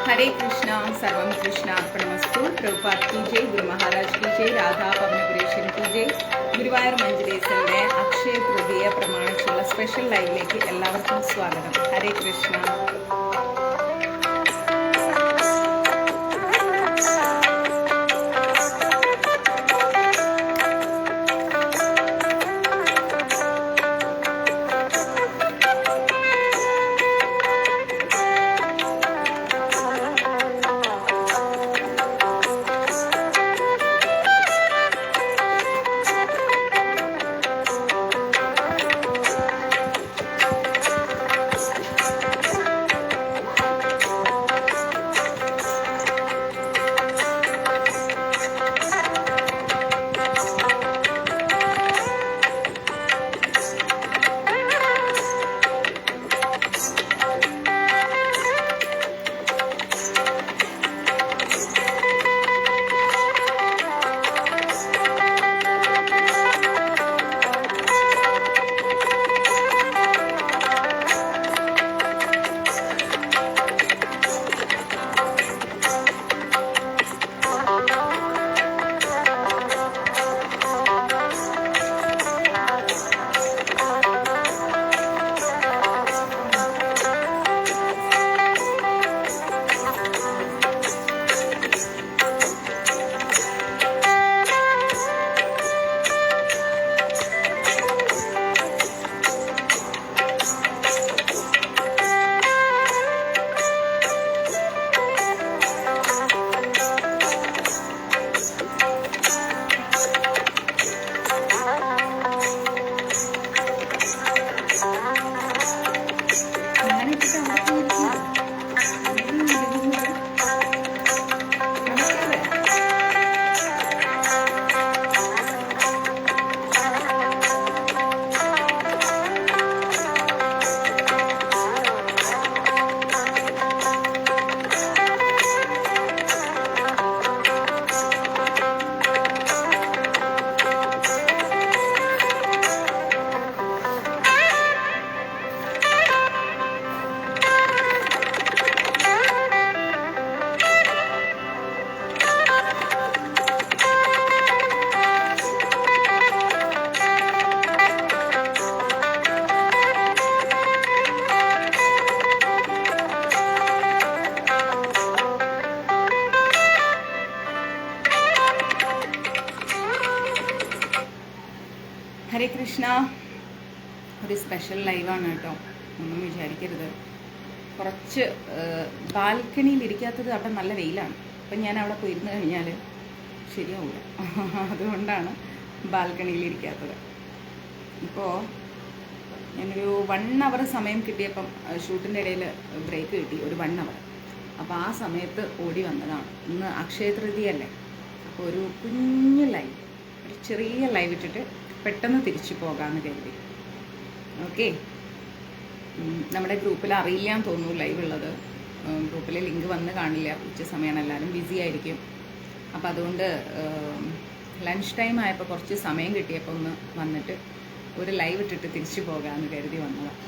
हरे कृष्णा सर्वम कृष्णा अर्पणमस्तु प्रभुपाद की जय गुरु महाराज की जय राधा പവനപുരേശ്വരൻ की जय ഗുരുവായൂർ മഞ്ജരീസിന്റെ അക്ഷയ തൃതീയ പ്രമാണിച്ചുള്ള സ്പെഷ്യൽ ലൈവിലേക്ക് എല്ലാവർക്കും സ്വാഗതം. ഹരേ കൃഷ്ണ. ഹരേ കൃഷ്ണ. ഒരു സ്പെഷ്യൽ ലൈവാണ് കേട്ടോ, ഒന്നും വിചാരിക്കരുത്. കുറച്ച് ബാൽക്കണിയിൽ ഇരിക്കാത്തത് അവിടെ നല്ല വെയിലാണ്. അപ്പം ഞാൻ അവിടെ പോയിരുന്നു കഴിഞ്ഞാൽ ശരിയാവില്ല, അതുകൊണ്ടാണ് ബാൽക്കണിയിൽ ഇരിക്കാത്തത്. ഇപ്പോൾ ഞാനൊരു 1 അവർ സമയം കിട്ടിയപ്പം ഷൂട്ടിൻ്റെ ഇടയിൽ ബ്രേക്ക് കിട്ടി, ഒരു 1 അവർ. അപ്പോൾ ആ സമയത്ത് ഓടി വന്നതാണ്. ഇന്ന് അക്ഷയ തൃതീയല്ലേ, അപ്പോൾ ഒരു കുഞ്ഞു ലൈവ്, ഒരു ചെറിയ ലൈവ് ഇട്ടിട്ട് പെട്ടെന്ന് തിരിച്ചു പോകാമെന്ന് കരുതി. ഓക്കെ, നമ്മുടെ ഗ്രൂപ്പിൽ അറിയില്ലാന്ന് തോന്നുന്നു ലൈവ് ഉള്ളത്. ഗ്രൂപ്പിൽ ലിങ്ക് വന്ന് കാണില്ല, ഉച്ച സമയമാണ്, എല്ലാവരും ബിസി ആയിരിക്കും. അപ്പോൾ അതുകൊണ്ട് ലഞ്ച് ടൈം ആയപ്പോൾ കുറച്ച് സമയം കിട്ടിയപ്പോൾ ഒന്ന് വന്നിട്ട് ഒരു ലൈവ് ഇട്ടിട്ട് തിരിച്ചു പോകാമെന്ന് കരുതി വന്നതാണ്.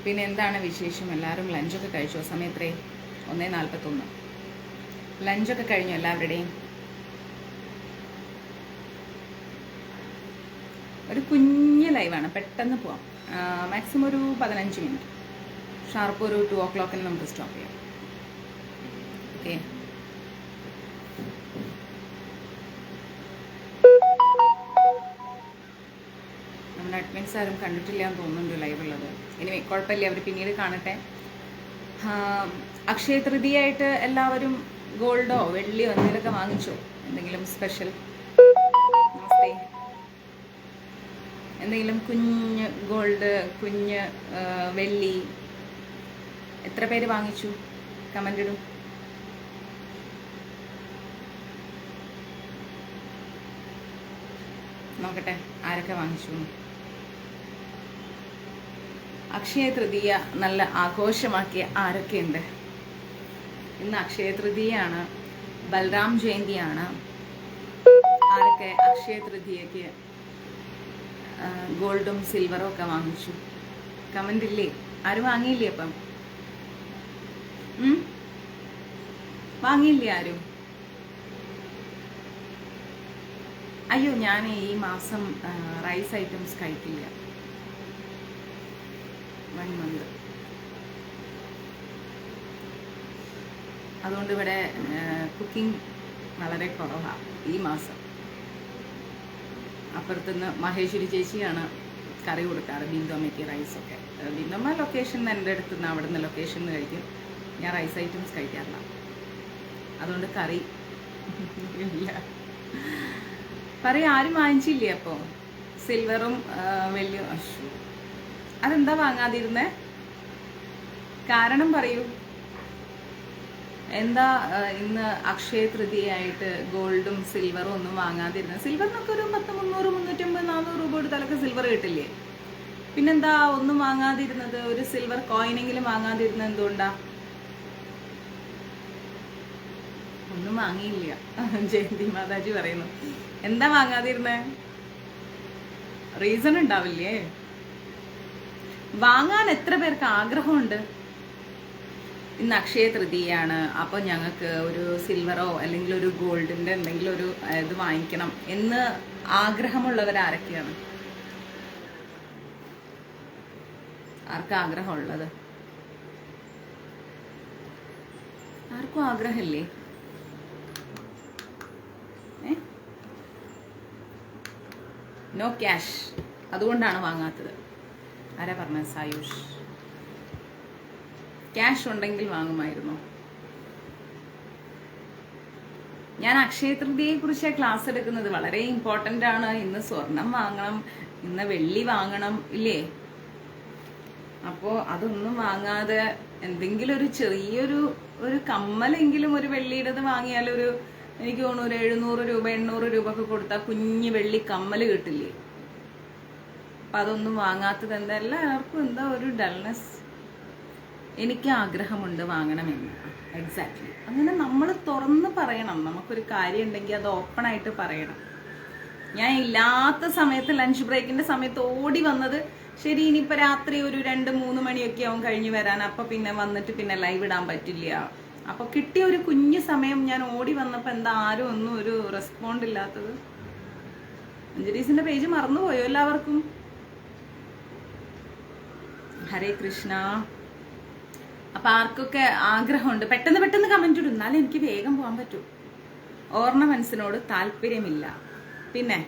പിന്നെ എന്താണ് വിശേഷം? എല്ലാവരും ലഞ്ചൊക്കെ കഴിച്ചോ? സമയം എത്രേ? 1:41. ലഞ്ചൊക്കെ കഴിഞ്ഞോ എല്ലാവരുടെയും? ഒരു കുഞ്ഞ് ലൈവാണ്, പെട്ടെന്ന് പോവാം. മാക്സിമം ഒരു 15 മിനിറ്റ്, ഷാർപ്പ് ഒരു 2 o'clock നമുക്ക് സ്റ്റോപ്പ് ചെയ്യാം. ഓക്കെ, നമ്മുടെ അഡ്മിൻസ് ആരും കണ്ടിട്ടില്ല എന്ന് തോന്നുന്നുണ്ട് ലൈവ് ഉള്ളത്. ഇനി കുഴപ്പമില്ല, അവർ പിന്നീട് കാണട്ടെ. അക്ഷയ തൃതീയായിട്ട് എല്ലാവരും ഗോൾഡോ വെള്ളിയോ എന്തെങ്കിലുമൊക്കെ വാങ്ങിച്ചോ? എന്തെങ്കിലും സ്പെഷ്യൽ? നമസ്തേ. എന്തെങ്കിലും കുഞ്ഞ് ഗോൾഡ്, കുഞ്ഞ് വെള്ളി എത്ര പേര് വാങ്ങിച്ചു? കമൻ്റ് ഇടും. നോക്കട്ടെ ആരൊക്കെ വാങ്ങിച്ചു. അക്ഷയ തൃതീയ നല്ല ആഘോഷമാക്കിയ ആരൊക്കെയുണ്ട്? ഇന്ന് അക്ഷയ തൃതീയാണ്, ബൽറാം ജയന്തിയാണ്. ആരൊക്കെ അക്ഷയ തൃതീയക്ക് ഗോൾഡും സിൽവറും ഒക്കെ വാങ്ങിച്ചു? കമൻ്റ് ഇല്ലേ? ആരും വാങ്ങിയില്ലേ? അപ്പം വാങ്ങിയില്ലേ ആരും? അയ്യോ, ഞാൻ ഈ മാസം റൈസ് ഐറ്റംസ് കഴിക്കില്ല, 1 month. അതുകൊണ്ട് ഇവിടെ കുക്കിംഗ് വളരെ കുറവാണ് ഈ മാസം. അപ്പുറത്തുനിന്ന് മഹേശ്വരി ചേച്ചിയാണ് കറി കൊടുക്കാറ്, ബിന്ദുമ്മയ്ക്ക് റൈസൊക്കെ. ബിന്ദുമ്മ ലൊക്കേഷൻ എൻ്റെ അടുത്ത് നിന്ന് അവിടെ നിന്ന് ലൊക്കേഷനിൽ നിന്ന് കഴിക്കും. ഞാൻ റൈസ് ഐറ്റംസ് കഴിക്കാറില്ല, അതുകൊണ്ട് കറി ഇല്ല. പറയും ആരും വാങ്ങിച്ചില്ലേ അപ്പോൾ? സിൽവറും വെള്ളിയും. അശു, അതെന്താ വാങ്ങാതിരുന്നേ? കാരണം പറയൂ. എന്താ ഇന്ന് അക്ഷയ തൃതീയായിട്ട് ഗോൾഡും സിൽവറും ഒന്നും വാങ്ങാതിരുന്നത്? സിൽവറിനൊക്കെ ഒരു 10, 300, 350, 400 രൂപ കൊടുത്താലൊക്കെ സിൽവർ കിട്ടില്ലേ? പിന്നെന്താ ഒന്നും വാങ്ങാതിരുന്നത്? ഒരു സിൽവർ കോയിനെങ്കിലും വാങ്ങാതിരുന്നത് എന്തുകൊണ്ടാ? ഒന്നും വാങ്ങിയില്ല. ജയന്തി മാതാജി പറയുന്നു. എന്താ വാങ്ങാതിരുന്നേ? റീസൺ ഉണ്ടാവില്ലേ? വാങ്ങാൻ എത്ര പേർക്ക് ആഗ്രഹമുണ്ട്? ഇന്ന് അക്ഷയ തൃതീയാണ്, അപ്പോൾ ഞങ്ങൾക്ക് ഒരു സിൽവറോ അല്ലെങ്കിൽ ഒരു ഗോൾഡിൻ്റെ എന്തെങ്കിലും ഒരു ഇത് വാങ്ങിക്കണം എന്ന് ആഗ്രഹമുള്ളവരാരൊക്കെയാണ്? ആർക്കും ആഗ്രഹമുള്ളത്? ആർക്കും ആഗ്രഹമില്ലേ? നോ ക്യാഷ്, അതുകൊണ്ടാണ് വാങ്ങാത്തത്. ആരാ പറഞ്ഞത്? സായുഷ്. ക്യാഷ് ഉണ്ടെങ്കിൽ വാങ്ങുമായിരുന്നു. ഞാൻ അക്ഷയ തൃതീയയെ കുറിച്ച് ക്ലാസ് എടുക്കുന്നത് വളരെ ഇമ്പോർട്ടൻ്റ് ആണ്. ഇന്ന് സ്വർണം വാങ്ങണം, ഇന്ന് വെള്ളി വാങ്ങണം ഇല്ലേ? അപ്പോൾ അതൊന്നും വാങ്ങാതെ എന്തെങ്കിലും ഒരു ചെറിയൊരു കമ്മലെങ്കിലും ഒരു വെള്ളിയുടേത് വാങ്ങിയാൽ എനിക്ക് തോന്നുന്നു ഒരു 700 രൂപ 800 രൂപ ഒക്കെ കൊടുത്താൽ കുഞ്ഞ് വെള്ളി കമ്മല് കിട്ടില്ലേ? അപ്പം അതൊന്നും വാങ്ങാത്തത് എന്താ? എല്ലാവർക്കും എന്താ ഒരു ഡൾനെസ്. എനിക്ക് ആഗ്രഹമുണ്ട് വാങ്ങണമെന്ന്. എക്സാക്ട്ലി. അങ്ങനെ നമ്മൾ തുറന്ന് പറയണം. നമുക്കൊരു കാര്യം ഉണ്ടെങ്കിൽ അത് ഓപ്പൺ ആയിട്ട് പറയണം. ഞാൻ ഇല്ലാത്ത സമയത്ത് ലഞ്ച് ബ്രേക്കിന്റെ സമയത്ത് ഓടി വന്നത്, ശരി ഇനിയിപ്പോൾ രാത്രി ഒരു 2-3 മണിയൊക്കെ ആവും കഴിഞ്ഞ് വരാൻ, അപ്പം പിന്നെ വന്നിട്ട് പിന്നെ ലൈവ് ഇടാൻ പറ്റില്ല. അപ്പോൾ കിട്ടിയ ഒരു കുഞ്ഞു സമയം ഞാൻ ഓടി വന്നപ്പോൾ എന്താ ആരും ഒന്നും ഒരു റെസ്പോണ്ട് ഇല്ലാത്തത്? അഞ്ജലീസിന്റെ പേജ് മറന്നുപോയോ എല്ലാവർക്കും? ഹരേ കൃഷ്ണ. അപ്പൊ ആർക്കൊക്കെ ആഗ്രഹമുണ്ട് പെട്ടെന്ന് കമന്റ് ഇടും, എന്നാലും എനിക്ക് വേഗം പോകാൻ പറ്റൂ. ഓർണമെന്റ്സിനോട് താല്പര്യമില്ല. പിന്നെ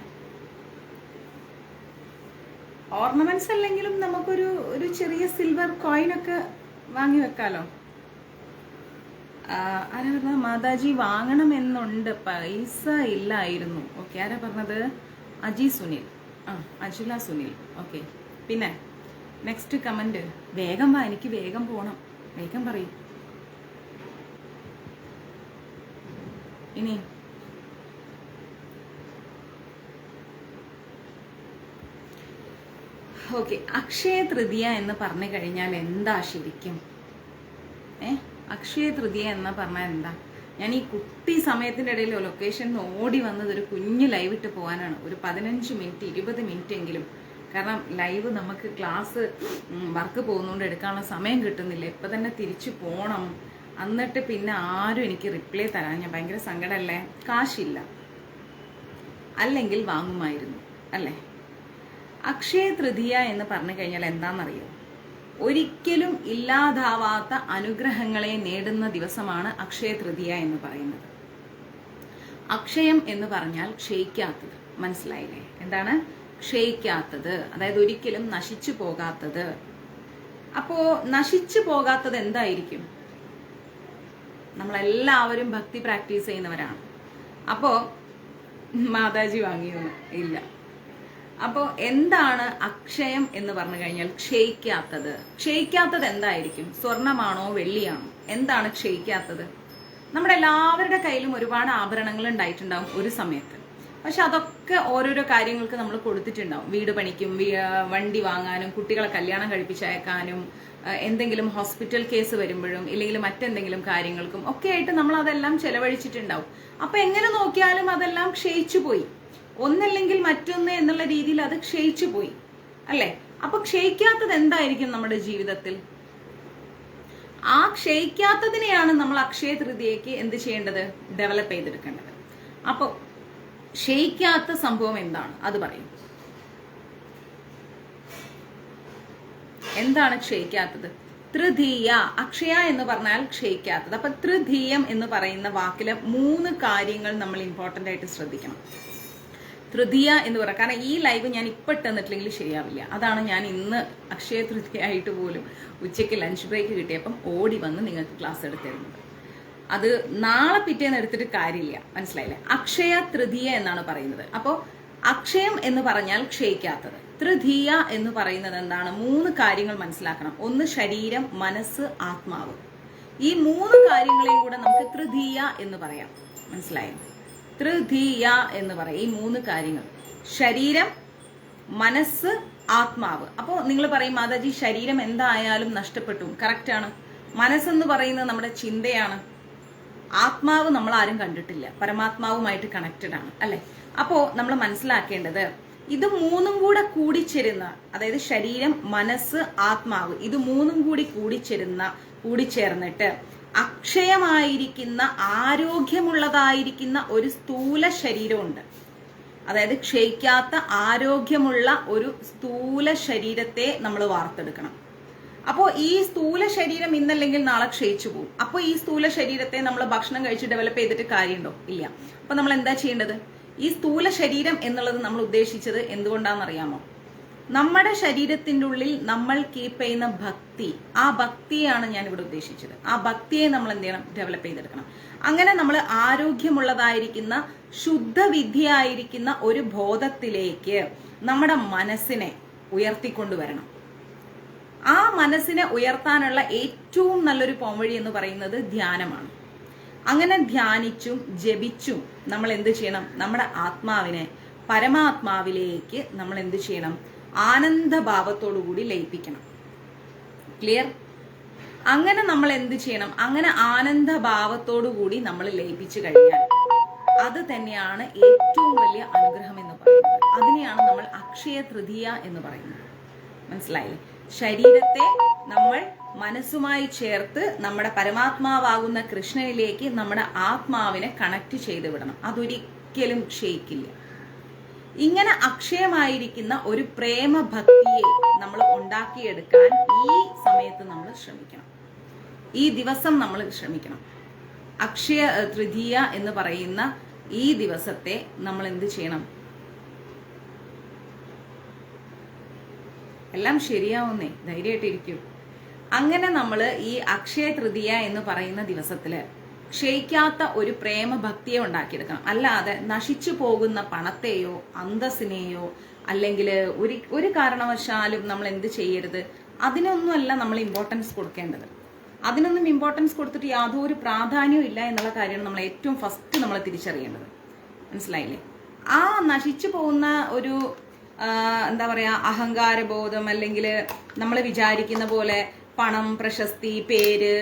ഓർണമെന്റ്സ് അല്ലെങ്കിലും നമുക്കൊരു ചെറിയ സിൽവർ കോയിനൊക്കെ വാങ്ങി വെക്കാലോ. ആരാ പറഞ്ഞത്? മാതാജി വാങ്ങണമെന്നുണ്ട്, പൈസ ഇല്ലായിരുന്നു. ഓക്കെ, ആരാ പറഞ്ഞത്? അജി സുനിൽ. അജില സുനിൽ. ഓക്കെ. പിന്നെ നെക്സ്റ്റ് കമന്റ്. വേഗം വാ, എനിക്ക് വേഗം പോണം. വേഗം പറയും. ഇനി ഓക്കെ, അക്ഷയ തൃതീയ എന്ന് പറഞ്ഞു കഴിഞ്ഞാൽ എന്താ ശരിക്കും? അക്ഷയ തൃതീയ എന്ന് പറഞ്ഞാൽ എന്താ? ഞാൻ ഈ കുട്ടി സമയത്തിൻ്റെ ഇടയിൽ ലൊക്കേഷനിൽ ഓടി വന്നത് ഒരു കുഞ്ഞ് ലൈവ് ഇട്ട് പോകാനാണ്. ഒരു 15 മിനിറ്റ് 20 മിനിറ്റ് എങ്കിലും. കാരണം ലൈവ് നമുക്ക് ക്ലാസ് വർക്ക് പോകുന്നതുകൊണ്ട് എടുക്കാനുള്ള സമയം കിട്ടുന്നില്ല. ഇപ്പം തന്നെ തിരിച്ചു പോകണം. എന്നിട്ട് പിന്നെ ആരും എനിക്ക് റിപ്ലൈ തരാൻ ഞാൻ ഭയങ്കര സങ്കടമല്ലേ? കാശില്ല, അല്ലെങ്കിൽ വാങ്ങുമായിരുന്നു അല്ലേ? അക്ഷയ തൃതീയ എന്ന് പറഞ്ഞു കഴിഞ്ഞാൽ എന്താണെന്നറിയോ? ഒരിക്കലും ഇല്ലാതാവാത്ത അനുഗ്രഹങ്ങളെ നേടുന്ന ദിവസമാണ് അക്ഷയ തൃതീയ എന്ന് പറയുന്നത്. അക്ഷയം എന്ന് പറഞ്ഞാൽ ക്ഷയിക്കാത്തത്. മനസ്സിലായില്ലേ? എന്താണ് ക്ഷയിക്കാത്തത്? അതായത് ഒരിക്കലും നശിച്ചു പോകാത്തത്. അപ്പോ നശിച്ചു പോകാത്തത് എന്തായിരിക്കും? നമ്മളെല്ലാവരും ഭക്തി പ്രാക്ടീസ് ചെയ്യുന്നവരാണ്. അപ്പോ മാതാജി വാങ്ങിയൊന്നും ഇല്ല. അപ്പോൾ എന്താണ് അക്ഷയം എന്ന് പറഞ്ഞു കഴിഞ്ഞാൽ? ക്ഷയിക്കാത്തത്. ക്ഷയിക്കാത്തത് എന്തായിരിക്കും? സ്വർണമാണോ വെള്ളിയാണോ? എന്താണ് ക്ഷയിക്കാത്തത്? നമ്മുടെ എല്ലാവരുടെ കയ്യിലും ഒരുപാട് ആഭരണങ്ങൾ ഉണ്ടായിട്ടുണ്ടാവും ഒരു സമയത്ത്. പക്ഷെ അതൊക്കെ ഓരോരോ കാര്യങ്ങൾക്ക് നമ്മൾ കൊടുത്തിട്ടുണ്ടാവും. വീട് പണിക്കും, വണ്ടി വാങ്ങാനും, കുട്ടികളെ കല്യാണം കഴിപ്പിച്ചയക്കാനും, എന്തെങ്കിലും ഹോസ്പിറ്റൽ കേസ് വരുമ്പോഴും ഇല്ലെങ്കിൽ മറ്റെന്തെങ്കിലും കാര്യങ്ങൾക്കും ഒക്കെ ആയിട്ട് നമ്മൾ അതെല്ലാം ചെലവഴിച്ചിട്ടുണ്ടാവും. അപ്പൊ എങ്ങനെ നോക്കിയാലും അതെല്ലാം ക്ഷയിച്ചു പോയി. ഒന്നല്ലെങ്കിൽ മറ്റൊന്ന് എന്നുള്ള രീതിയിൽ അത് ക്ഷയിച്ചു പോയി അല്ലേ? അപ്പൊ ക്ഷയിക്കാത്തത് എന്തായിരിക്കും നമ്മുടെ ജീവിതത്തിൽ? ആ ക്ഷയിക്കാത്തതിനെയാണ് നമ്മൾ അക്ഷയ തൃതീയക്ക് എന്ത് ചെയ്യേണ്ടത്? ഡെവലപ്പ് ചെയ്തെടുക്കേണ്ടത്. അപ്പോൾ ക്ഷയിക്കാത്ത സംഭവം എന്താണ് അത് പറയും. എന്താണ് ക്ഷയിക്കാത്തത്? തൃതീയ. അക്ഷയ എന്ന് പറഞ്ഞാൽ ക്ഷയിക്കാത്തത്. അപ്പൊ തൃതീയം എന്ന് പറയുന്ന വാക്കിലെ 3 കാര്യങ്ങൾ നമ്മൾ ഇമ്പോർട്ടന്റ് ആയിട്ട് ശ്രദ്ധിക്കണം. തൃതീയ എന്ന് പറയാം. കാരണം ഈ ലൈവ് ഞാൻ ഇപ്പൊ ഇട്ടെന്നിട്ടില്ലെങ്കിൽ ശരിയാവില്ല. അതാണ് ഞാൻ ഇന്ന് അക്ഷയ തൃതീയ ആയിട്ട് പോലും ഉച്ചയ്ക്ക് ലഞ്ച് ബ്രേക്ക് കിട്ടിയപ്പം ഓടി വന്ന് നിങ്ങൾക്ക് ക്ലാസ് എടുത്തിരുന്നത്. അത് നാളെ പിറ്റേന്ന് എടുത്തിട്ട് കാര്യമില്ല. മനസ്സിലായില്ലേ? അക്ഷയ തൃതീയ എന്നാണ് പറയുന്നത്. അപ്പോൾ അക്ഷയം എന്ന് പറഞ്ഞാൽ ക്ഷയിക്കാത്തത്. തൃതീയ എന്ന് പറയുന്നത് എന്താണ്? 3 കാര്യങ്ങൾ മനസ്സിലാക്കണം. ഒന്ന് ശരീരം, മനസ്സ്, ആത്മാവ്. ഈ 3 കാര്യങ്ങളെയും കൂടെ നമുക്ക് തൃതീയ എന്ന് പറയാം. മനസ്സിലായോ? തൃതീയ എന്ന് പറയാം ഈ 3 കാര്യങ്ങൾ: ശരീരം, മനസ്സ്, ആത്മാവ്. അപ്പോൾ നിങ്ങൾ പറയും, മാതാജി ശരീരം എന്തായാലും നഷ്ടപ്പെട്ടു. കറക്റ്റ് ആണ്. മനസ്സെന്ന് പറയുന്നത് നമ്മുടെ ചിന്തയാണ്. ആത്മാവ് നമ്മൾ ആരും കണ്ടിട്ടില്ല, പരമാത്മാവുമായിട്ട് കണക്റ്റഡ് ആണ്, അല്ലെ? അപ്പോ നമ്മൾ മനസ്സിലാക്കേണ്ടത് ഇത് 3 കൂടെ കൂടിച്ചേരുന്ന, അതായത് ശരീരം, മനസ്സ്, ആത്മാവ്, ഇത് 3 കൂടി കൂടിച്ചേർന്നിട്ട് അക്ഷയമായിരിക്കുന്ന, ആരോഗ്യമുള്ളതായിരിക്കുന്ന ഒരു സ്ഥൂല ശരീരമുണ്ട്. അതായത് ക്ഷയിക്കാത്ത ആരോഗ്യമുള്ള ഒരു സ്ഥൂല ശരീരത്തെ നമ്മൾ വാർത്തെടുക്കണം. അപ്പോൾ ഈ സ്ഥൂല ശരീരം ഇന്നല്ലെങ്കിൽ നാളെ ക്ഷയിച്ചു പോകും. അപ്പോൾ ഈ സ്ഥൂല ശരീരത്തെ നമ്മൾ ഭക്ഷണം കഴിച്ച് ഡെവലപ്പ് ചെയ്തിട്ട് കാര്യമുണ്ടോ? ഇല്ല. അപ്പൊ നമ്മൾ എന്താ ചെയ്യേണ്ടത്? ഈ സ്ഥൂല ശരീരം എന്നുള്ളത് നമ്മൾ ഉദ്ദേശിച്ചത് എന്തുകൊണ്ടാണെന്നറിയാമോ? നമ്മുടെ ശരീരത്തിന്റെ ഉള്ളിൽ നമ്മൾ കീപ്പ് ചെയ്യുന്ന ഭക്തി, ആ ഭക്തിയാണ് ഞാൻ ഇവിടെ ഉദ്ദേശിച്ചത്. ആ ഭക്തിയെ നമ്മൾ എന്ത് ചെയ്യണം? ഡെവലപ്പ് ചെയ്തെടുക്കണം. അങ്ങനെ നമ്മൾ ആരോഗ്യമുള്ളതായിരിക്കുന്ന, ശുദ്ധവിദ്യയായിരിക്കുന്ന ഒരു ബോധത്തിലേക്ക് നമ്മുടെ മനസ്സിനെ ഉയർത്തിക്കൊണ്ടുവരണം. ആ മനസ്സിനെ ഉയർത്താനുള്ള ഏറ്റവും നല്ലൊരു പോംവഴി എന്ന് പറയുന്നത് ധ്യാനമാണ്. അങ്ങനെ ധ്യാനിച്ചും ജപിച്ചും നമ്മൾ എന്ത് ചെയ്യണം? നമ്മുടെ ആത്മാവിനെ പരമാത്മാവിലേക്ക് നമ്മൾ എന്ത് ചെയ്യണം? ആനന്ദഭാവത്തോടു കൂടി ലയിപ്പിക്കണം. ക്ലിയർ? അങ്ങനെ നമ്മൾ എന്ത് ചെയ്യണം? അങ്ങനെ ആനന്ദഭാവത്തോടു കൂടി നമ്മൾ ലയിപ്പിച്ചു കഴിഞ്ഞാൽ അത് തന്നെയാണ് ഏറ്റവും വലിയ അനുഗ്രഹം എന്ന് പറയുന്നത്. അതിനെയാണ് നമ്മൾ അക്ഷയ തൃതീയ എന്ന് പറയുന്നത്. മനസ്സിലായില്ലേ? ശരീരത്തെ നമ്മൾ മനസ്സുമായി ചേർത്ത് നമ്മുടെ പരമാത്മാവാകുന്ന കൃഷ്ണനിലേക്ക് നമ്മുടെ ആത്മാവിനെ കണക്ട് ചെയ്ത് വിടണം. അതൊരിക്കലും ക്ഷയിക്കില്ല. ഇങ്ങനെ അക്ഷയമായിരിക്കുന്ന ഒരു പ്രേമഭക്തിയെ നമ്മൾ ഉണ്ടാക്കിയെടുക്കാൻ ഈ സമയത്ത് നമ്മൾ ശ്രമിക്കണം. ഈ ദിവസം നമ്മൾ ശ്രമിക്കണം. അക്ഷയ തൃതീയ എന്ന് പറയുന്ന ഈ ദിവസത്തെ നമ്മൾ എന്ത് ചെയ്യണം? എല്ലാം ശരിയാവുന്നേ, ധൈര്യമായിട്ടിരിക്കും. അങ്ങനെ നമ്മൾ ഈ അക്ഷയ തൃതീയ എന്ന് പറയുന്ന ദിവസത്തില് ക്ഷയിക്കാത്ത ഒരു പ്രേമഭക്തിയെ ഉണ്ടാക്കിയെടുക്കണം. അല്ലാതെ നശിച്ചു പോകുന്ന പണത്തെയോ അന്തസ്സിനെയോ അല്ലെങ്കിൽ ഒരു കാരണവശാലും നമ്മൾ എന്ത് ചെയ്യരുത്? അതിനൊന്നുമല്ല നമ്മൾ ഇമ്പോർട്ടൻസ് കൊടുക്കേണ്ടത്. അതിനൊന്നും ഇമ്പോർട്ടൻസ് കൊടുത്തിട്ട് യാതൊരു പ്രാധാന്യവും ഇല്ല എന്നുള്ള കാര്യമാണ് നമ്മൾ ഏറ്റവും ഫസ്റ്റ് നമ്മൾ തിരിച്ചറിയേണ്ടത്. മനസ്സിലായില്ലേ? ആ നശിച്ചു പോകുന്ന ഒരു എന്താ പറയാ, അഹങ്കാരബോധം, അല്ലെങ്കിൽ നമ്മൾ വിചാരിക്കുന്ന പോലെ പണം, പ്രശസ്തി, പേര്,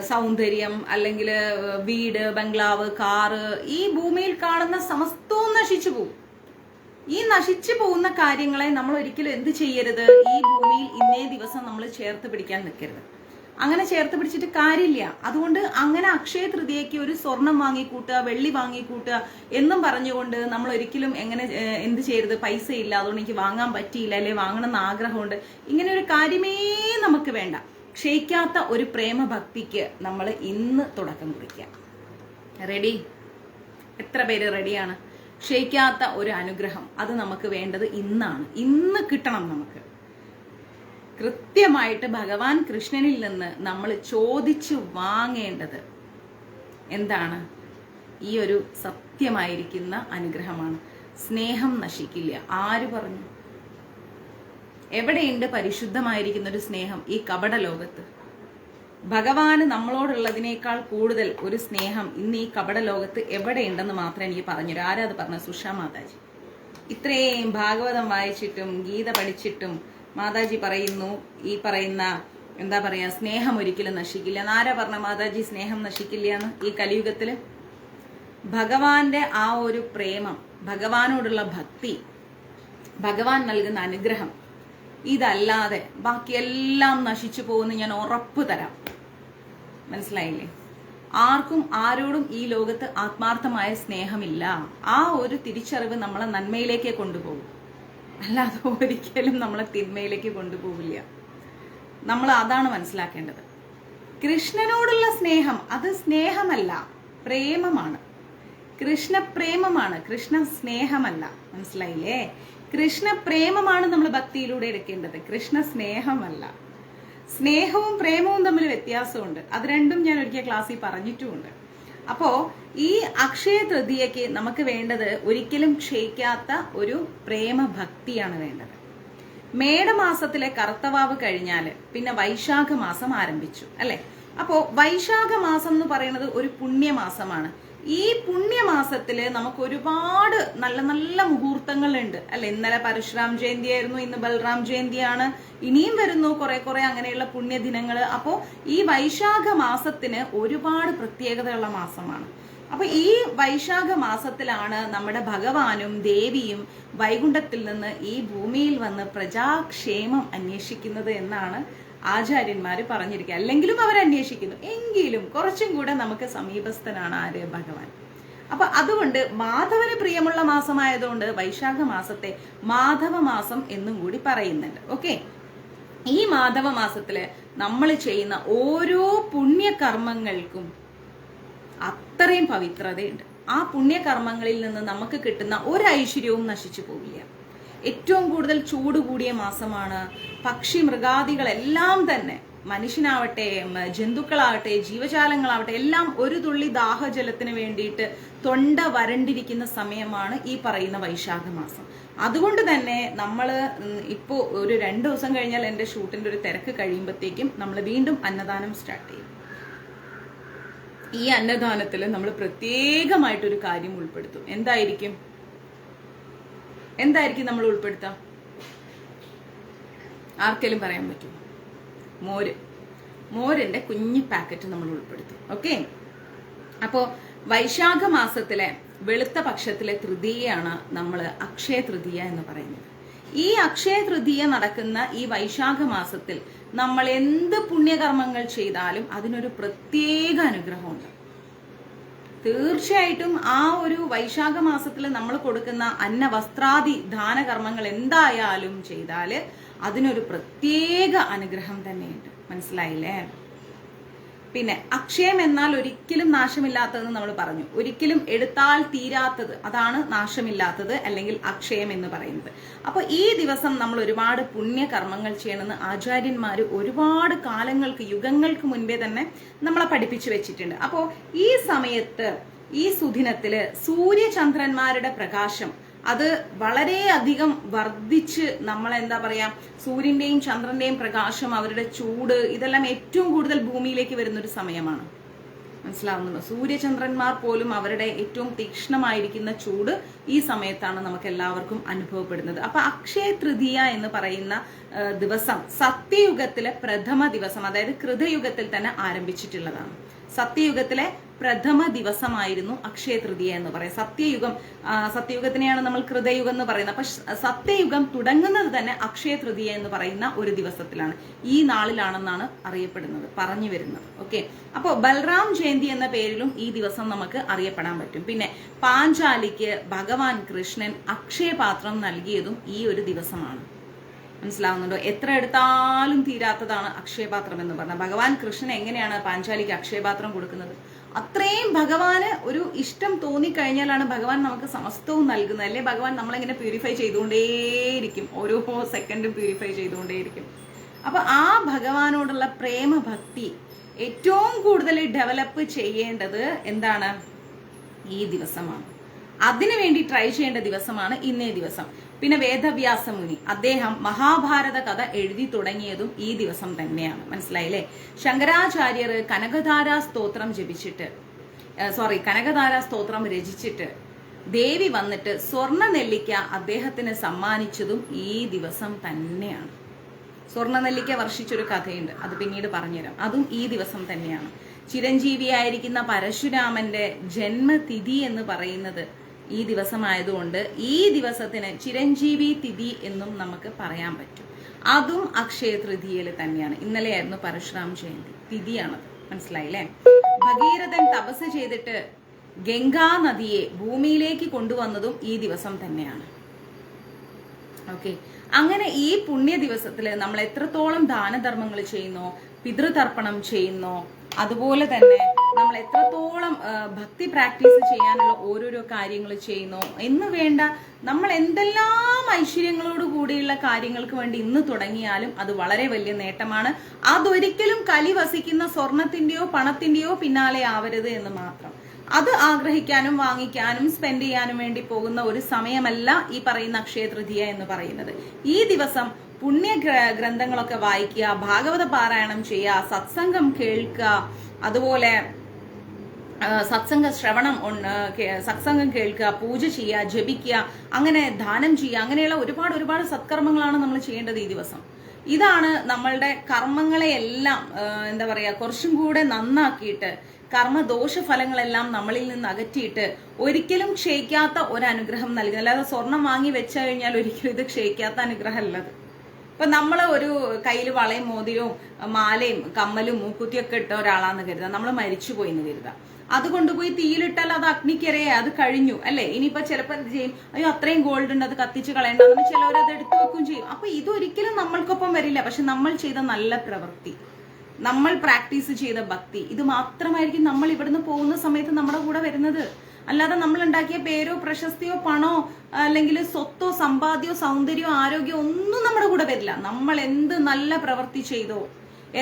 സൗന്ദര്യം, അല്ലെങ്കിൽ വീട്, ബംഗ്ലാവ്, കാറ്, ഈ ഭൂമിയിൽ കാണുന്ന സമസ്തവും നശിച്ചു പോകും. ഈ നശിച്ചു പോകുന്ന കാര്യങ്ങളെ നമ്മൾ ഒരിക്കലും എന്ത് ചെയ്യരുത്? ഈ ഭൂമിയിൽ ഇന്നേ ദിവസം നമ്മൾ ചേർത്ത് പിടിക്കാൻ നിൽക്കരുത്. അങ്ങനെ ചേർത്ത് പിടിച്ചിട്ട് കാര്യമില്ല. അതുകൊണ്ട് അങ്ങനെ അക്ഷയ തൃതീയയ്ക്ക് ഒരു സ്വർണം വാങ്ങിക്കൂട്ടുക, വെള്ളി വാങ്ങിക്കൂട്ടുക എന്നും പറഞ്ഞുകൊണ്ട് നമ്മൾ ഒരിക്കലും എന്ത് ചെയ്യരുത്? പൈസ ഇല്ല, അതുകൊണ്ട് എനിക്ക് വാങ്ങാൻ പറ്റിയില്ല, അല്ലെ വാങ്ങണം എന്ന് ആഗ്രഹമുണ്ട്, ഇങ്ങനെ ഒരു കാര്യമേ നമുക്ക് വേണ്ട. ക്ഷയിക്കാത്ത ഒരു പ്രേമഭക്തിക്ക് നമ്മൾ ഇന്ന് തുടക്കം കുറിക്കാം. റെഡി? എത്ര പേര് റെഡിയാണ്? ക്ഷയിക്കാത്ത ഒരു അനുഗ്രഹം, അത് നമുക്ക് വേണ്ടത് ഇന്നാണ്. ഇന്ന് കിട്ടണം നമുക്ക്. കൃത്യമായിട്ട് ഭഗവാൻ കൃഷ്ണനിൽ നിന്ന് നമ്മൾ ചോദിച്ചു വാങ്ങേണ്ടത് എന്താണ്? ഈ ഒരു സത്യമായിരിക്കുന്ന അനുഗ്രഹമാണ്. സ്നേഹം നശിക്കില്ല. ആര് പറഞ്ഞു? എവിടെയുണ്ട് പരിശുദ്ധമായിരിക്കുന്ന ഒരു സ്നേഹം ഈ കപട ലോകത്ത്? ഭഗവാന് നമ്മളോടുള്ളതിനേക്കാൾ കൂടുതൽ ഒരു സ്നേഹം ഇന്ന് ഈ കപട ലോകത്ത് എവിടെയുണ്ടെന്ന് മാത്രമേ എനിക്ക് പറഞ്ഞുതരൂ. ആരാ അത് പറഞ്ഞത്? സുഷാ മാതാജി. ഇത്രയും ഭാഗവതം വായിച്ചിട്ടും ഗീത പഠിച്ചിട്ടും മാതാജി പറയുന്നു ഈ പറയുന്ന എന്താ പറയാ, സ്നേഹം ഒരിക്കലും നശിക്കില്ല. ആരാ പറഞ്ഞ മാതാജി സ്നേഹം നശിക്കില്ല എന്ന്? ഈ കലിയുഗത്തില് ഭഗവാന്റെ ആ ഒരു പ്രേമം, ഭഗവാനോടുള്ള ഭക്തി, ഭഗവാൻ നൽകുന്ന അനുഗ്രഹം, ഇതല്ലാതെ ബാക്കിയെല്ലാം നശിച്ചു പോകുമെന്ന് ഞാൻ ഉറപ്പ് തരാം. മനസ്സിലായില്ലേ? ആർക്കും ആരോടും ഈ ലോകത്ത് ആത്മാർത്ഥമായ സ്നേഹമില്ല. ആ ഒരു തിരിച്ചറിവ് നമ്മളെ നന്മയിലേക്ക് കൊണ്ടുപോകും, അല്ലാതെ ഒരിക്കലും നമ്മളെ തിന്മയിലേക്ക് കൊണ്ടുപോകില്ല. നമ്മൾ അതാണ് മനസ്സിലാക്കേണ്ടത്. കൃഷ്ണനോടുള്ള സ്നേഹം അത് സ്നേഹമല്ല, പ്രേമമാണ്. കൃഷ്ണപ്രേമമാണ്, കൃഷ്ണ സ്നേഹമല്ല. മനസ്സിലായില്ലേ? കൃഷ്ണപ്രേമമാണ് നമ്മൾ ഭക്തിയിലൂടെ എടുക്കേണ്ടത്, കൃഷ്ണ സ്നേഹമല്ല. സ്നേഹവും പ്രേമവും തമ്മിൽ വ്യത്യാസമുണ്ട്. അത് രണ്ടും ഞാൻ ഒരിക്കൽ ക്ലാസ്സിൽ പറഞ്ഞിട്ടുമുണ്ട്. അപ്പോ ഈ അക്ഷയ തൃതീയക്ക് നമുക്ക് വേണ്ടത് ഒരിക്കലും ക്ഷയിക്കാത്ത ഒരു പ്രേമഭക്തിയാണ് വേണ്ടത്. മേടമാസത്തിലെ കർത്തവാവ് കഴിഞ്ഞാല് പിന്നെ വൈശാഖ മാസം ആരംഭിച്ചു അല്ലെ? അപ്പോ വൈശാഖ മാസം എന്ന് പറയുന്നത് ഒരു പുണ്യമാസമാണ്. ഈ പുണ്യമാസത്തില് നമുക്ക് ഒരുപാട് നല്ല നല്ല മുഹൂർത്തങ്ങളുണ്ട് അല്ലെ? ഇന്നലെ പരശുരാം ജയന്തി ആയിരുന്നു, ഇന്ന് ബൽറാം ജയന്തിയാണ്, ഇനിയും വരുന്നു കുറെ അങ്ങനെയുള്ള പുണ്യദിനങ്ങള്. അപ്പോ ഈ വൈശാഖ മാസത്തിന് ഒരുപാട് പ്രത്യേകതയുള്ള മാസമാണ്. അപ്പൊ ഈ വൈശാഖ മാസത്തിലാണ് നമ്മുടെ ഭഗവാനും ദേവിയും വൈകുണ്ഠത്തിൽ നിന്ന് ഈ ഭൂമിയിൽ വന്ന് പ്രജാക്ഷേമം അന്വേഷിക്കുന്നത് എന്നാണ് ആചാര്യന്മാര് പറഞ്ഞിരിക്കുക. അല്ലെങ്കിലും അവർ അന്വേഷിക്കുന്നു, എങ്കിലും കുറച്ചും കൂടെ നമുക്ക് സമീപസ്ഥനാണ് ആര്? ഭഗവാൻ. അപ്പൊ അതുകൊണ്ട് മാധവന് പ്രിയമുള്ള മാസമായതുകൊണ്ട് വൈശാഖ മാസത്തെ മാധവ മാസം എന്നും കൂടി പറയുന്നുണ്ട്. ഓക്കെ, ഈ മാധവ മാസത്തില് നമ്മൾ ചെയ്യുന്ന ഓരോ പുണ്യകർമ്മങ്ങൾക്കും അത്രയും പവിത്രതയുണ്ട്. ആ പുണ്യകർമ്മങ്ങളിൽ നിന്ന് നമുക്ക് കിട്ടുന്ന ഒരു ഐശ്വര്യവും നശിച്ചു പോവില്ല. ഏറ്റവും കൂടുതൽ ചൂട് കൂടിയ മാസമാണ്. പക്ഷി മൃഗാദികളെല്ലാം തന്നെ, മനുഷ്യനാവട്ടെ ജന്തുക്കളാവട്ടെ ജീവജാലങ്ങളാവട്ടെ, എല്ലാം ഒരു തുള്ളി ദാഹജലത്തിന് വേണ്ടിയിട്ട് തൊണ്ട വരണ്ടിരിക്കുന്ന സമയമാണ് ഈ പറയുന്ന വൈശാഖ മാസം. അതുകൊണ്ട് തന്നെ നമ്മൾ ഇപ്പോൾ ഒരു 2 ദിവസം കഴിഞ്ഞാൽ എൻ്റെ ഷൂട്ടിന്റെ ഒരു തിരക്ക് കഴിയുമ്പോഴത്തേക്കും നമ്മൾ വീണ്ടും അന്നദാനം സ്റ്റാർട്ട് ചെയ്യും. ഈ അന്നദാനത്തിൽ നമ്മൾ പ്രത്യേകമായിട്ടൊരു കാര്യം ഉൾപ്പെടുത്തും. എന്തായിരിക്കും നമ്മൾ ഉൾപ്പെടുത്താം? ആർക്കെങ്കിലും പറയാൻ പറ്റുമോ? മോരിന്റെ കുഞ്ഞു പാക്കറ്റ് നമ്മൾ ഉൾപ്പെടുത്തും. ഓക്കെ, അപ്പോ വൈശാഖ മാസത്തിലെ വെളുത്ത പക്ഷത്തിലെ തൃതീയയാണ് നമ്മൾ അക്ഷയ തൃതീയ എന്ന് പറയുന്നത്. ഈ അക്ഷയ തൃതീയ നടക്കുന്ന ഈ വൈശാഖ മാസത്തിൽ നമ്മൾ എന്ത് പുണ്യകർമ്മങ്ങൾ ചെയ്താലും അതിനൊരു പ്രത്യേക അനുഗ്രഹമുണ്ട്. തീർച്ചയായിട്ടും ആ ഒരു വൈശാഖ മാസത്തിൽ നമ്മൾ കൊടുക്കുന്ന അന്ന വസ്ത്രാദി ദാനകർമ്മങ്ങൾ എന്തായാലും ചെയ്താല് അതിനൊരു പ്രത്യേക അനുഗ്രഹം തന്നെയുണ്ട്. മനസ്സിലായില്ലേ? പിന്നെ അക്ഷയം എന്നാൽ ഒരിക്കലും നാശമില്ലാത്തതെന്ന് നമ്മൾ പറഞ്ഞു. ഒരിക്കലും എടുത്താൽ തീരാത്തത്, അതാണ് നാശമില്ലാത്തത് അല്ലെങ്കിൽ അക്ഷയം എന്ന് പറയുന്നത്. അപ്പൊ ഈ ദിവസം നമ്മൾ ഒരുപാട് പുണ്യകർമ്മങ്ങൾ ചെയ്യണമെന്ന് ആചാര്യന്മാര് ഒരുപാട് കാലങ്ങൾക്ക്, യുഗങ്ങൾക്ക് മുൻപേ തന്നെ നമ്മളെ പഠിപ്പിച്ചു വെച്ചിട്ടുണ്ട്. അപ്പോ ഈ സമയത്ത്, ഈ സുദിനത്തില് സൂര്യചന്ദ്രന്മാരുടെ പ്രകാശം അത് വളരെയധികം വർദ്ധിച്ച് നമ്മളെന്താ പറയാ, സൂര്യന്റെയും ചന്ദ്രന്റെയും പ്രകാശം, അവരുടെ ചൂട്, ഇതെല്ലാം ഏറ്റവും കൂടുതൽ ഭൂമിയിലേക്ക് വരുന്നൊരു സമയമാണ്. മനസ്സിലാവുന്നുണ്ടോ? സൂര്യചന്ദ്രന്മാർ പോലും അവരുടെ ഏറ്റവും തീക്ഷ്ണമായിരിക്കുന്ന ചൂട് ഈ സമയത്താണ് നമുക്ക് എല്ലാവർക്കും അനുഭവപ്പെടുന്നത്. അപ്പൊ അക്ഷയ തൃതീയ എന്ന് പറയുന്ന ദിവസം സത്യയുഗത്തിലെ പ്രഥമ ദിവസം, അതായത് കൃതയുഗത്തിൽ തന്നെ ആരംഭിച്ചിട്ടുള്ളതാണ്. സത്യയുഗത്തിലെ പ്രഥമ ദിവസമായിരുന്നു അക്ഷയ തൃതീയ എന്ന് പറയും. സത്യയുഗത്തിനെയാണ് നമ്മൾ കൃതയുഗം എന്ന് പറയുന്നത്. അപ്പൊ സത്യയുഗം തുടങ്ങുന്നത് തന്നെ അക്ഷയ തൃതീയ എന്ന് പറയുന്ന ഒരു ദിവസത്തിലാണ്, ഈ നാളിലാണെന്നാണ് അറിയപ്പെടുന്നത്, പറഞ്ഞു വരുന്നത്. ഓക്കെ, അപ്പൊ ബൽറാം ജയന്തി എന്ന പേരിലും ഈ ദിവസം നമുക്ക് അറിയപ്പെടാൻ പറ്റും. പിന്നെ പാഞ്ചാലിക്ക് ഭഗവാൻ കൃഷ്ണൻ അക്ഷയപാത്രം നൽകിയതും ഈ ഒരു ദിവസമാണ്. മനസ്സിലാവുന്നുണ്ടോ? എത്ര എടുത്താലും തീരാത്തതാണ് അക്ഷയപാത്രം എന്ന് പറഞ്ഞാൽ. ഭഗവാൻ കൃഷ്ണൻ എങ്ങനെയാണ് പാഞ്ചാലിക്ക് അക്ഷയപാത്രം കൊടുക്കുന്നത്? അത്രയും ഭഗവാന് ഒരു ഇഷ്ടം തോന്നിക്കഴിഞ്ഞാലാണ് ഭഗവാൻ നമുക്ക് സമസ്തവും നൽകുന്നത്, അല്ലെ? ഭഗവാൻ നമ്മളെങ്ങനെ പ്യൂരിഫൈ ചെയ്തുകൊണ്ടേയിരിക്കും, ഓരോ സെക്കൻഡും പ്യൂരിഫൈ ചെയ്തുകൊണ്ടേയിരിക്കും. അപ്പൊ ആ ഭഗവാനോടുള്ള പ്രേമഭക്തി ഏറ്റവും കൂടുതൽ ഡെവലപ്പ് ചെയ്യേണ്ടത് എന്താണ്? ഈ ദിവസമാണ്. അതിനുവേണ്ടി ട്രൈ ചെയ്യേണ്ട ദിവസമാണ് ഇന്നേ ദിവസം. പിന്നെ വേദവ്യാസ മുനി, അദ്ദേഹം മഹാഭാരത കഥ എഴുതി തുടങ്ങിയതും ഈ ദിവസം തന്നെയാണ്. മനസ്സിലായില്ലേ? ശങ്കരാചാര്യർ കനകധാരാ സ്തോത്രം രചിച്ചിട്ട് ദേവി വന്നിട്ട് സ്വർണ്ണ നെല്ലിക്ക അദ്ദേഹത്തിന് സമ്മാനിച്ചതും ഈ ദിവസം തന്നെയാണ്. സ്വർണ്ണ നെല്ലിക്ക വർഷിച്ചൊരു കഥയുണ്ട്, അത് പിന്നീട് പറഞ്ഞുതരാം. അതും ഈ ദിവസം തന്നെയാണ്. ചിരഞ്ജീവിയായിരിക്കുന്ന പരശുരാമന്റെ ജന്മതിഥി എന്ന് പറയുന്നത് ഈ ദിവസമായതുകൊണ്ട് ഈ ദിവസത്തിന് ചിരഞ്ജീവി തിഥി എന്നും നമുക്ക് പറയാൻ പറ്റും. അതും അക്ഷയ തൃതീയയിൽ തന്നെയാണ്. ഇന്നലെയായിരുന്നു പരശുരാം ജയന്തി, തിഥിയാണത്. മനസ്സിലായില്ലേ? ഭഗീരഥൻ തപസ് ചെയ്തിട്ട് ഗംഗാ നദിയെ ഭൂമിയിലേക്ക് കൊണ്ടുവന്നതും ഈ ദിവസം തന്നെയാണ്. ഓക്കെ, അങ്ങനെ ഈ പുണ്യ ദിവസത്തിൽ നമ്മൾ എത്രത്തോളം ദാനധർമ്മങ്ങൾ ചെയ്യുന്നോ, പിതൃതർപ്പണം ചെയ്യുന്നോ, അതുപോലെ തന്നെ നമ്മൾ എത്രത്തോളം ഭക്തി പ്രാക്ടീസ് ചെയ്യാനുള്ള ഓരോരോ കാര്യങ്ങൾ ചെയ്യുന്നോ എന്ന് വേണ്ട, നമ്മൾ എന്തെല്ലാം ഐശ്വര്യങ്ങളോട് കൂടിയുള്ള കാര്യങ്ങൾക്ക് വേണ്ടി ഇന്ന് തുടങ്ങിയാലും അത് വളരെ വലിയ നേട്ടമാണ്. അതൊരിക്കലും കലി വസിക്കുന്ന സ്വർണത്തിന്റെയോ പണത്തിന്റെയോ പിന്നാലെ ആവരുത് എന്ന് മാത്രം. അത് ആഗ്രഹിക്കാനും വാങ്ങിക്കാനും സ്പെൻഡ് ചെയ്യാനും വേണ്ടി പോകുന്ന ഒരു സമയമല്ല ഈ പറയുന്ന അക്ഷയ തൃതീയ എന്ന് പറയുന്നത്. ഈ ദിവസം പുണ്യ ഗ്രന്ഥങ്ങളൊക്കെ വായിക്കുക, ഭാഗവത പാരായണം ചെയ്യുക, സത്സംഗം കേൾക്കുക, അതുപോലെ സത്സംഗം കേൾക്കുക, പൂജ ചെയ്യുക, ജപിക്കുക, അങ്ങനെ ദാനം ചെയ്യുക, അങ്ങനെയുള്ള ഒരുപാട് സത്കർമ്മങ്ങളാണ് നമ്മൾ ചെയ്യേണ്ടത് ഈ ദിവസം. ഇതാണ് നമ്മളുടെ കർമ്മങ്ങളെയെല്ലാം എന്താ പറയാ കുറച്ചും കൂടെ നന്നാക്കിയിട്ട് കർമ്മദോഷഫലങ്ങളെല്ലാം നമ്മളിൽ നിന്ന് അകറ്റിയിട്ട് ഒരിക്കലും ക്ഷയിക്കാത്ത ഒരു അനുഗ്രഹം നൽകുന്നത്. അല്ലാതെ സ്വർണം വാങ്ങി വെച്ചു കഴിഞ്ഞാൽ ഒരിക്കലും ഇത് ക്ഷയിക്കാത്ത അനുഗ്രഹമല്ലത്. ഇപ്പൊ നമ്മള് ഒരു കയ്യിൽ വളയും മോതിരവും മാലയും കമ്മലും മൂക്കുത്തിയൊക്കെ ഇട്ട ഒരാളാന്ന് കരുതാം, നമ്മൾ മരിച്ചുപോയി എന്ന് കരുതാം. അത് കൊണ്ടുപോയി തീയിലിട്ടാൽ അത് അഗ്നിക്കരയെ, അത് കഴിഞ്ഞു അല്ലെ. ഇനിയിപ്പോ ചിലപ്പോൾ എന്ത് ചെയ്യും, അയ്യോ അത്രയും ഗോൾഡ് ഉണ്ട് അത് കത്തിച്ച് കളയേണ്ടതെന്ന് ചിലവർ അത് എടുത്തു വെക്കും ചെയ്യും. അപ്പൊ ഇതൊരിക്കലും നമ്മൾക്കൊപ്പം വരില്ല. പക്ഷെ നമ്മൾ ചെയ്ത നല്ല പ്രവൃത്തി, നമ്മൾ പ്രാക്ടീസ് ചെയ്ത ഭക്തി, ഇത് മാത്രമായിരിക്കും നമ്മൾ ഇവിടുന്ന് പോകുന്ന സമയത്ത് നമ്മുടെ കൂടെ വരുന്നത്. അല്ലാതെ നമ്മൾ ഉണ്ടാക്കിയ പേരോ പ്രശസ്തിയോ പണോ അല്ലെങ്കിൽ സ്വത്തോ സമ്പാദ്യമോ സൗന്ദര്യമോ ആരോഗ്യമോ ഒന്നും നമ്മുടെ കൂടെ വരില്ല. നമ്മൾ എന്ത് നല്ല പ്രവൃത്തി ചെയ്തോ,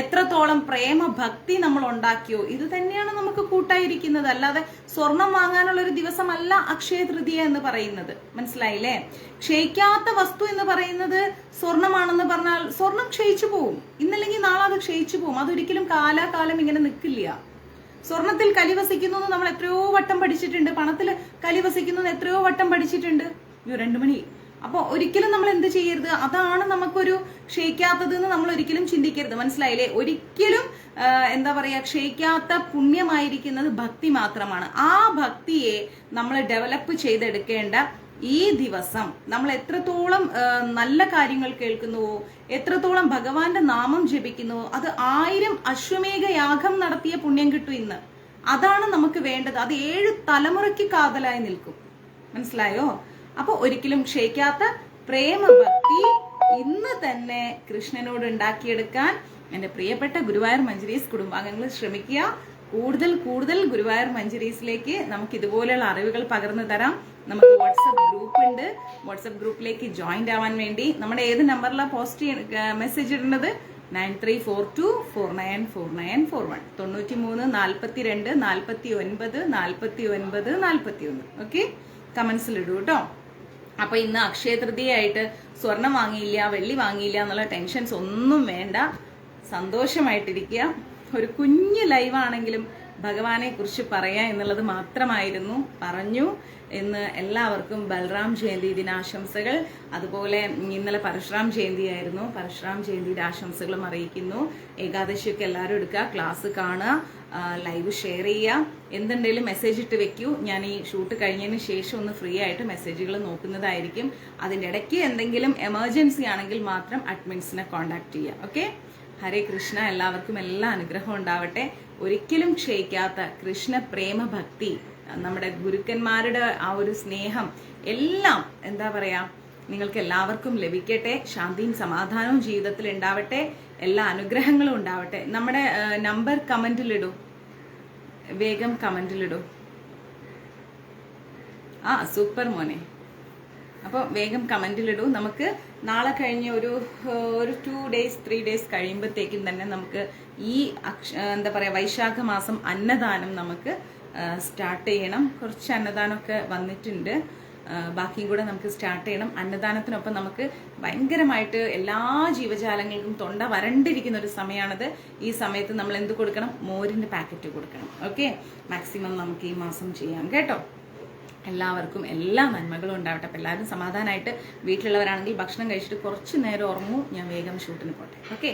എത്രത്തോളം പ്രേമ ഭക്തി നമ്മൾ ഉണ്ടാക്കിയോ, ഇത് തന്നെയാണ് നമുക്ക് കൂട്ടായിരിക്കുന്നത്. അല്ലാതെ സ്വർണം വാങ്ങാനുള്ള ഒരു ദിവസമല്ല അക്ഷയ തൃതീയ എന്ന് പറയുന്നത്. മനസ്സിലായില്ലേ? ക്ഷയിക്കാത്ത വസ്തു എന്ന് പറയുന്നത് സ്വർണമാണെന്ന് പറഞ്ഞാൽ സ്വർണം ക്ഷയിച്ചു പോവും, ഇന്നല്ലെങ്കിൽ നാളെ അത് ക്ഷയിച്ചു പോവും. അതൊരിക്കലും കാലാകാലം ഇങ്ങനെ നിൽക്കില്ല. സ്വർണത്തിൽ കലിവസിക്കുന്നു നമ്മൾ എത്രയോ വട്ടം പഠിച്ചിട്ടുണ്ട്, പണത്തിൽ കലിവസിക്കുന്നു എത്രയോ വട്ടം പഠിച്ചിട്ടുണ്ട്. 2 മണി. അപ്പൊ ഒരിക്കലും നമ്മൾ എന്ത് ചെയ്യരുത്, അതാണ് നമുക്കൊരു ക്ഷയിക്കാത്തത് എന്ന് നമ്മൾ ഒരിക്കലും ചിന്തിക്കരുത്. മനസ്സിലായില്ലേ? ഒരിക്കലും എന്താ പറയാ ക്ഷയിക്കാത്ത പുണ്യമായിരിക്കുന്നത് ഭക്തി മാത്രമാണ്. ആ ഭക്തിയെ നമ്മൾ ഡെവലപ്പ് ചെയ്തെടുക്കേണ്ട ഈ ദിവസം നമ്മൾ എത്രത്തോളം നല്ല കാര്യങ്ങൾ കേൾക്കുന്നുവോ, എത്രത്തോളം ഭഗവാന്റെ നാമം ജപിക്കുന്നുവോ, അത് 1000 അശ്വമേഘ യാഗം നടത്തിയ പുണ്യം കിട്ടും ഇന്ന്. അതാണ് നമുക്ക് വേണ്ടത്. അത് 7 തലമുറയ്ക്ക് കാതലായി നിൽക്കും. മനസ്സിലായോ? അപ്പൊ ഒരിക്കലും ക്ഷയിക്കാത്ത പ്രേമഭക്തി ഇന്ന് തന്നെ കൃഷ്ണനോട് ഉണ്ടാക്കിയെടുക്കാൻ എന്റെ പ്രിയപ്പെട്ട ഗുരുവായൂർ മഞ്ജരീസ് കുടുംബാംഗങ്ങൾ ശ്രമിക്കുക. കൂടുതൽ ഗുരുവായൂർ മഞ്ജരീസിലേക്ക് നമുക്ക് ഇതുപോലെയുള്ള അറിവുകൾ പകർന്നു തരാം. നമുക്ക് വാട്സപ്പ് ഗ്രൂപ്പ് ഉണ്ട്. വാട്സപ്പ് ഗ്രൂപ്പിലേക്ക് ജോയിന്റ് ആവാൻ വേണ്ടി നമ്മുടെ ഏത് നമ്പറിലാണ് മെസ്സേജ് ഇടേണ്ടത്? 9342494941 93 42 49 41. ഓക്കെ, കമന്റ്സിൽ ഇടൂ കേട്ടോ. അപ്പൊ ഇന്ന് അക്ഷയ തൃതീയായിട്ട് സ്വർണം വാങ്ങിയില്ല, വെള്ളി വാങ്ങിയില്ല എന്നുള്ള ടെൻഷൻസ് ഒന്നും വേണ്ട. സന്തോഷമായിട്ടിരിക്കുക. ഒരു കുഞ്ഞു ലൈവാണെങ്കിലും ഭഗവാനെ കുറിച്ച് പറയാ എന്നുള്ളത് മാത്രമായിരുന്നു പറഞ്ഞു. ഇന്ന് എല്ലാവർക്കും ബൽറാം ജയന്തി ദിനാശംസകൾ. അതുപോലെ ഇന്നലെ പരശുറാം ജയന്തി ആയിരുന്നു. പരശുറാം ജയന്തിയുടെ ആശംസകളും അറിയിക്കുന്നു. ഏകാദശിയൊക്കെ എല്ലാവരും എടുക്കുക, ക്ലാസ് കാണുക, ലൈവ് ഷെയർ ചെയ്യുക. എന്തുണ്ടെങ്കിലും മെസ്സേജ് ഇട്ട് വെക്കൂ. ഞാൻ ഈ ഷൂട്ട് കഴിഞ്ഞതിന് ശേഷം ഒന്ന് ഫ്രീ ആയിട്ട് മെസ്സേജുകൾ നോക്കുന്നതായിരിക്കും. അതിൻ്റെ ഇടയ്ക്ക് എന്തെങ്കിലും എമർജൻസി ആണെങ്കിൽ മാത്രം അഡ്മിൻസിനെ കോൺടാക്ട് ചെയ്യുക. ഓക്കെ, ഹരേ കൃഷ്ണ. എല്ലാവർക്കും എല്ലാ അനുഗ്രഹവും ഉണ്ടാവട്ടെ. ഒരിക്കലും ക്ഷയിക്കാത്ത കൃഷ്ണ പ്രേമ ഭക്തി, നമ്മുടെ ഗുരുക്കന്മാരുടെ ആ ഒരു സ്നേഹം എല്ലാം എന്താ പറയാ നിങ്ങൾക്ക് എല്ലാവർക്കും ലഭിക്കട്ടെ. ശാന്തിയും സമാധാനവും ജീവിതത്തിൽ ഉണ്ടാവട്ടെ. എല്ലാ അനുഗ്രഹങ്ങളും ഉണ്ടാവട്ടെ. നമ്മുടെ നമ്പർ കമന്റിലിടൂ, വേഗം കമന്റിലിടൂ. സൂപ്പർ മോനെ. അപ്പോൾ വേഗം കമന്റിലിടൂ. നമുക്ക് നാളെ കഴിഞ്ഞ് ഒരു 2 days 3 days കഴിയുമ്പോഴത്തേക്കും തന്നെ നമുക്ക് ഈ എന്താ പറയാ വൈശാഖ മാസം അന്നദാനം നമുക്ക് സ്റ്റാർട്ട് ചെയ്യണം. കുറച്ച് അന്നദാനമൊക്കെ വന്നിട്ടുണ്ട്, ബാക്കിയും കൂടെ നമുക്ക് സ്റ്റാർട്ട് ചെയ്യണം. അന്നദാനത്തിനൊപ്പം നമുക്ക് ഭയങ്കരമായിട്ട് എല്ലാ ജീവജാലങ്ങൾക്കും തൊണ്ട വരണ്ടിരിക്കുന്ന ഒരു സമയമാണിത്. ഈ സമയത്ത് നമ്മൾ എന്ത് കൊടുക്കണം? മോരിന്റെ പാക്കറ്റ് കൊടുക്കണം. ഓക്കെ, മാക്സിമം നമുക്ക് ഈ മാസം ചെയ്യാം കേട്ടോ. എല്ലാവർക്കും എല്ലാ നന്മകളും ഉണ്ടാവട്ടെ. അപ്പം എല്ലാവരും സമാധാനമായിട്ട് വീട്ടിലുള്ളവരാണെങ്കിൽ ഭക്ഷണം കഴിച്ചിട്ട് കുറച്ച് നേരം ഉറങ്ങൂ. ഞാൻ വേഗം ഷൂട്ടിന് പോട്ടെ. ഓക്കെ,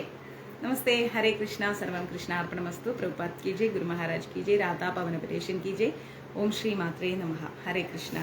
नमस्ते. हरे कृष्णा. सर्वम कृष्णार्पणमस्तु. प्रभुपाद की जय. गुरु महाराज की जय. राधा पवन पटेशन की जय. ओम श्री मात्रे नमः. हरे कृष्णा.